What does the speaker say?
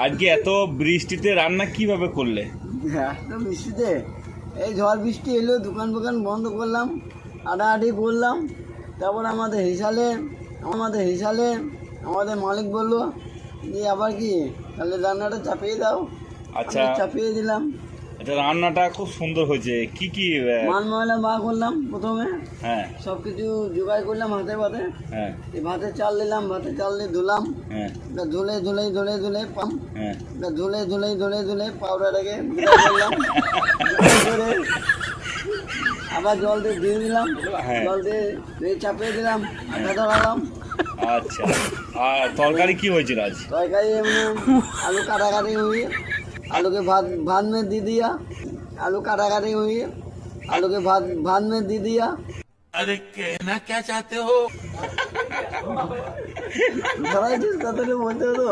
আজকে এত বৃষ্টিতে রান্না কিভাবে করলে? এত বৃষ্টিতে, এই ঝড় বৃষ্টি এলো, দোকান ফোকান বন্ধ করলাম, আটাআটি করলাম। তারপর আমাদের আমাদের মালিক বললো যে আবার কি তাহলে রান্নাটা চাপিয়ে দাও। আচ্ছা আমি চাপিয়ে দিলাম। আচ্ছা, রান্নাটা খুব সুন্দর হয়েছে। কি কি মান ময়লা মা করলাম প্রথমে, হ্যাঁ সব কিছু জোগাড় করলাম হাতে ভাতে। হ্যাঁ ভাতে চাল দিলাম, ভাতে চাল দিয়ে ধুলাম, হ্যাঁ ধুলে পাম, হ্যাঁ ধুলে পাউডারটাকে করলাম, করে আবার জল দিয়ে দিলাম, হ্যাঁ। জল দিয়ে চাপিয়ে দিলাম, আটা ধরালাম। আচ্ছা, আর তরকারি কি হয়েছিল আজ? তরকারি এমনি আলু কাটাকাটি हुई, आलू के भात में दे दिया, आलू काटाकाटी हुई, आलू के भात में दे दिया। अरे कहना क्या चाहते हो? भराइटिस कतरी बोलते हो तो